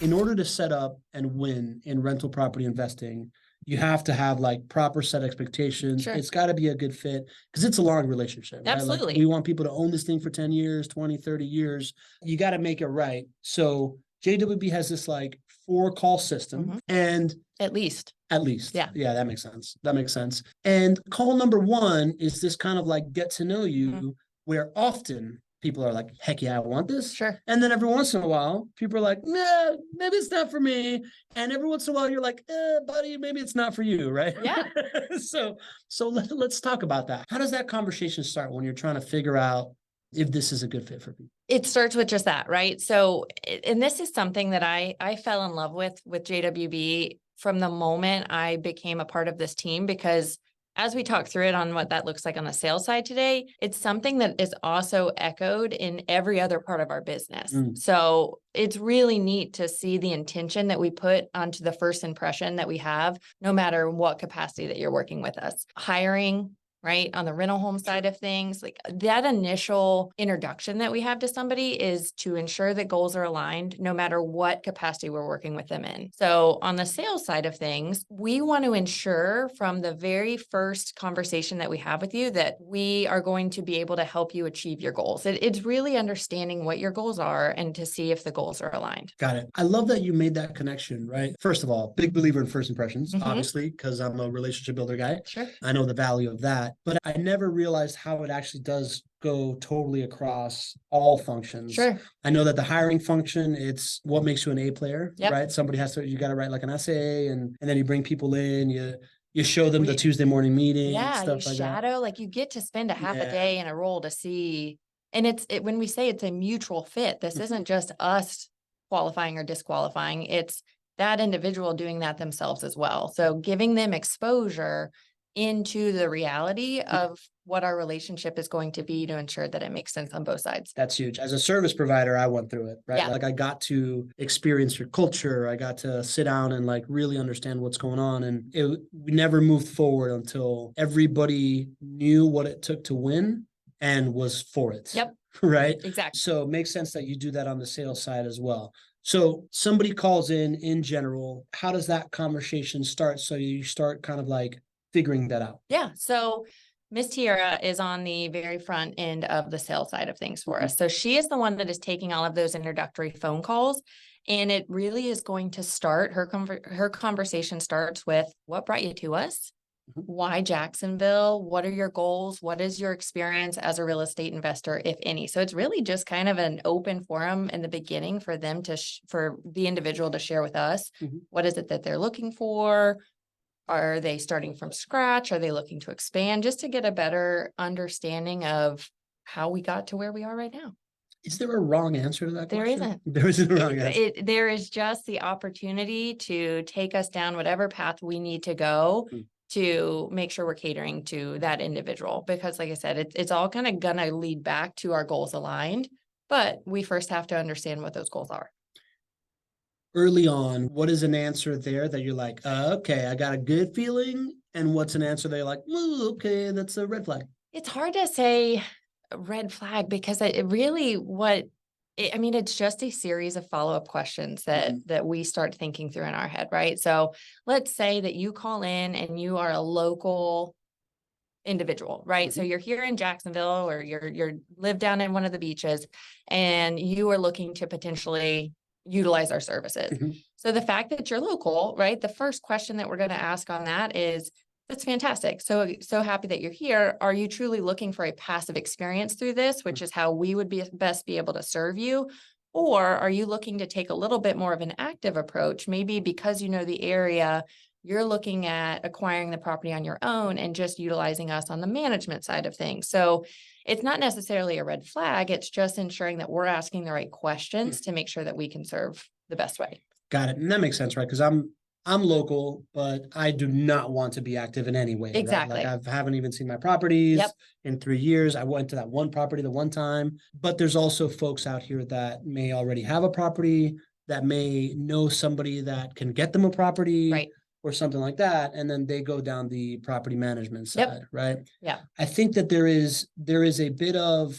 in order to set up and win in rental property investing, you have to have like proper set expectations. Sure. It's got to be a good fit because it's a long relationship, right? Absolutely. Like we want people to own this thing for 10 years, 20, 30 years. You got to make it right. So JWB has this like 4-call system and at least. Yeah, that makes sense. That makes sense. And call number 1 is this kind of like get to know you where often people are like, heck yeah, I want this. Sure. And then every once in a while, people are like, nah, maybe it's not for me. And every once in a while, you're like, buddy, maybe it's not for you, right? Yeah. So let's talk about that. How does that conversation start when you're trying to figure out if this is a good fit for people? It starts with just that, right? So, and this is something that I fell in love with JWB from the moment I became a part of this team, because as we talk through it on what that looks like on the sales side today, it's something that is also echoed in every other part of our business. So it's really neat to see the intention that we put onto the first impression that we have, no matter what capacity that you're working with us. Hiring, right? On the rental home side of things, like that initial introduction that we have to somebody is to ensure that goals are aligned no matter what capacity we're working with them in. So on the sales side of things, we want to ensure from the very first conversation that we have with you that we are going to be able to help you achieve your goals. It's really understanding what your goals are and to see if the goals are aligned. Got it. I love that you made that connection, right? First of all, big believer in first impressions, obviously, because I'm a relationship builder guy. Sure. I know the value of that, but I never realized how it actually does go totally across all functions. Sure. I know that the hiring function, it's what makes you an A player, right? Somebody you got to write like an essay and then you bring people in, you show them the Tuesday morning meeting, stuff like shadow, that. like you get to spend a half a day in a role to see. And when we say it's a mutual fit, this isn't just us qualifying or disqualifying. It's that individual doing that themselves as well. So giving them exposure into the reality of what our relationship is going to be to ensure that it makes sense on both sides. That's huge. As a service provider, I went through it, right? Yeah. Like I got to experience your culture. I got to sit down and like really understand what's going on. And we never moved forward until everybody knew what it took to win and was for it. Yep. Right? Exactly. So it makes sense that you do that on the sales side as well. So somebody calls in general, how does that conversation start? So you start kind of like figuring that out. Yeah. So Miss Tiara is on the very front end of the sales side of things for us. So she is the one that is taking all of those introductory phone calls. And it really is going to start, her conversation starts with, what brought you to us? Why Jacksonville? What are your goals? What is your experience as a real estate investor, if any? So it's really just kind of an open forum in the beginning for them for the individual to share with us, what is it that they're looking for? Are they starting from scratch? Are they looking to expand? Just to get a better understanding of how we got to where we are right now. Is there a wrong answer to that question? There isn't. There isn't a wrong answer. There is just the opportunity to take us down whatever path we need to go to make sure we're catering to that individual. Because like I said, it's all kind of gonna lead back to our goals aligned, but we first have to understand what those goals are. Early on, what is an answer there that you're like, okay, I got a good feeling? And what's an answer that you're like, okay, that's a red flag? It's hard to say a red flag because it's just a series of follow-up questions that we start thinking through in our head, right? So let's say that you call in and you are a local individual, right? So you're here in Jacksonville or you're live down in one of the beaches and you are looking to potentially utilize our services. So the fact that you're local, right? The first question that we're going to ask on that is, that's fantastic. So happy that you're here. Are you truly looking for a passive experience through this, which is how we would best be able to serve you? Or are you looking to take a little bit more of an active approach? Maybe because you know the area, you're looking at acquiring the property on your own and just utilizing us on the management side of things. So it's not necessarily a red flag. It's just ensuring that we're asking the right questions to make sure that we can serve the best way. Got it. And that makes sense, right? Because I'm local, but I do not want to be active in any way. Exactly. Right? Like I haven't even seen my properties in 3 years. I went to that one property the one time, but there's also folks out here that may already have a property, that may know somebody that can get them a property. Right. Or something like that, and then they go down the property management side, right? Yeah. I think that there is a bit of,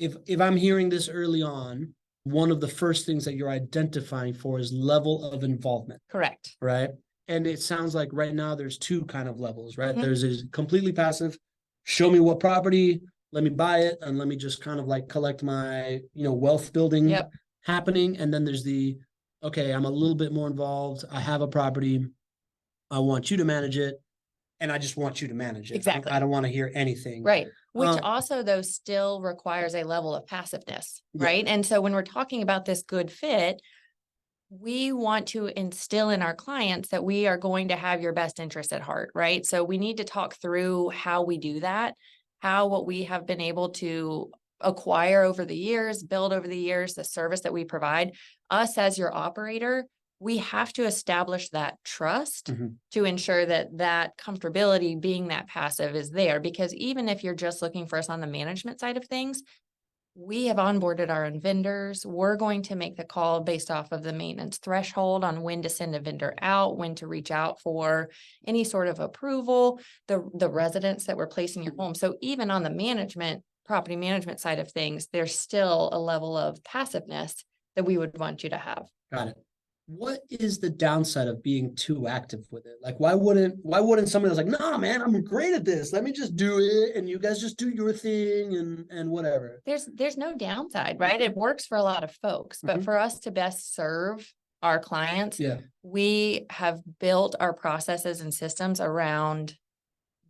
if I'm hearing this early on, one of the first things that you're identifying for is level of involvement, Correct. right? And it sounds like right now there's two kind of levels, right? Mhm. There's a completely passive, show me what property, let me buy it, and let me just kind of like collect my, wealth building Yep. happening. And then there's the, okay, I'm a little bit more involved. I have a property. I want you to manage it. And I just want you to manage it. Exactly. I don't want to hear anything. Right. Which Uh, also, though, still requires a level of passiveness, Yeah. right? And so when we're talking about this good fit, we want to instill in our clients that we are going to have your best interest at heart, right? So we need to talk through how we do that, how what we have been able to acquire over the years, build over the years, the service that we provide. Us as your operator, we have to establish that trust Mhm. to ensure that that comfortability being that passive is there. Because even if you're just looking for us on the management side of things, we have onboarded our own vendors. We're going to make the call based off of the maintenance threshold on when to send a vendor out, when to reach out for any sort of approval, the residents that we're placing your home. So even on the management, property management side of things, there's still a level of passiveness that we would want you to have. Got it. What is the downside of being too active with it? Like, why wouldn't somebody that's like, nah, man, I'm great at this. Let me just do it, and you guys just do your thing and whatever. There's no downside, right? It works for a lot of folks, but Mhm. for us to best serve our clients, Yeah. we have built our processes and systems around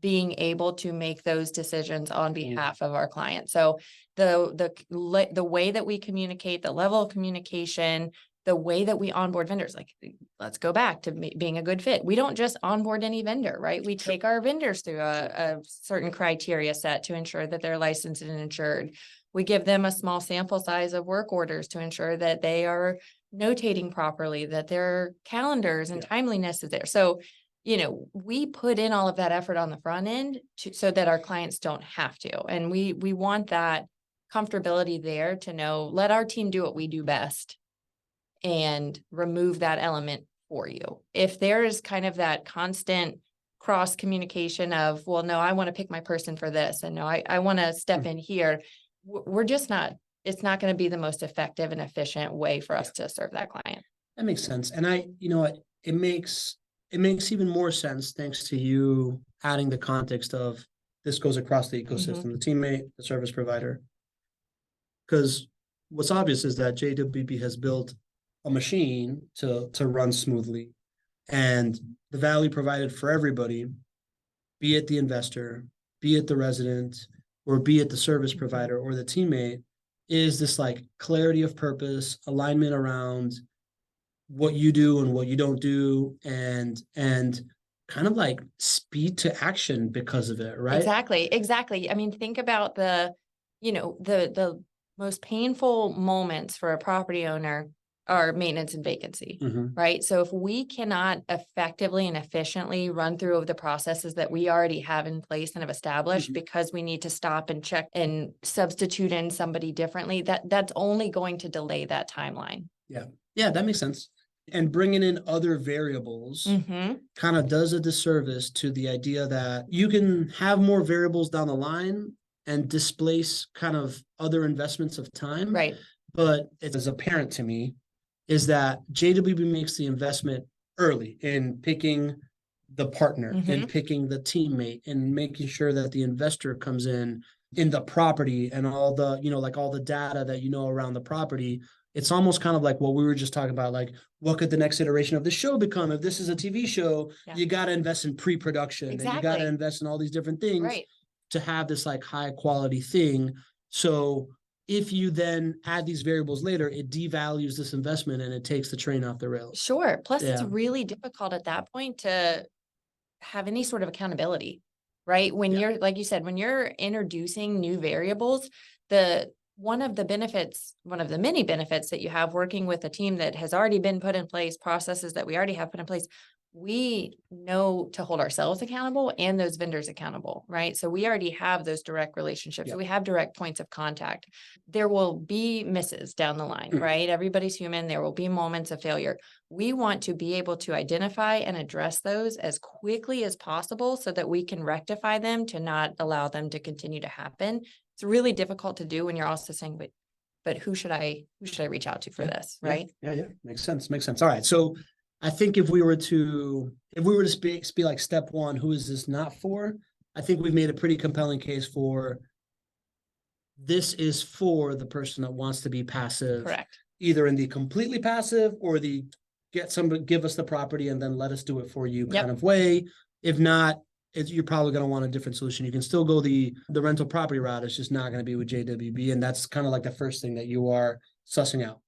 being able to make those decisions on behalf of our clients. So the way that we communicate, the level of communication, the way that we onboard vendors, like let's go back to being a good fit. We don't just onboard any vendor, right? We take our vendors through a certain criteria set to ensure that they're licensed and insured. We give them a small sample size of work orders to ensure that they are notating properly, that their calendars and timeliness is there. So we put in all of that effort on the front end so that our clients don't have to. And we want that comfortability there to know, let our team do what we do best and remove that element for you. If there is kind of that constant cross communication of, well, no, I want to pick my person for this, and no, I want to step in here, we're just not, it's not going to be the most effective and efficient way for us to serve that client. That makes sense. And it makes even more sense thanks to you adding the context of this goes across the ecosystem, the teammate, the service provider. Because what's obvious is that JWB has built a machine to run smoothly, and the value provided for everybody, be it the investor, be it the resident, or be it the service provider or the teammate, is this like clarity of purpose, alignment around what you do and what you don't do, and kind of like speed to action because of it, right? Exactly. I mean, think about the most painful moments for a property owner are maintenance and vacancy, Mhm. right? So if we cannot effectively and efficiently run through the processes that we already have in place and have established Mhm. because we need to stop and check and substitute in somebody differently, that's only going to delay that timeline. Yeah, that makes sense. And bringing in other variables Mm-hmm. kind of does a disservice to the idea that you can have more variables down the line and displace kind of other investments of time. Right. But it is apparent to me is that JWB makes the investment early in picking the partner, in picking the teammate, and making sure that the investor comes in the property and all the, like all the data that around the property. It's almost kind of like what we were just talking about, like what could the next iteration of the show become? If this is a TV show, you got to invest in pre-production and you got to invest in all these different things to have this like high quality thing. So if you then add these variables later, it devalues this investment and it takes the train off the rails. Sure. Plus, it's Yeah. really difficult at that point to have any sort of accountability, right? When you're, like you said, when you're introducing new variables, one of the many benefits that you have working with a team that has already been put in place, processes that we already have put in place, we know to hold ourselves accountable and those vendors accountable, right? So we already have those direct relationships. Yep. We have direct points of contact. There will be misses down the line, right? Everybody's human. There will be moments of failure. We want to be able to identify and address those as quickly as possible so that we can rectify them to not allow them to continue to happen. It's really difficult to do when you're also saying, but but who should I reach out to for this? Right. Yeah. Makes sense. All right. So I think if we were to speak, be like step one, who is this not for? I think we've made a pretty compelling case for this is for the person that wants to be passive, Correct. either in the completely passive or the give us the property and then let us do it for you kind of way. If not, you're probably going to want a different solution. You can still go the rental property route. It's just not going to be with JWB. And that's kind of like the first thing that you are sussing out.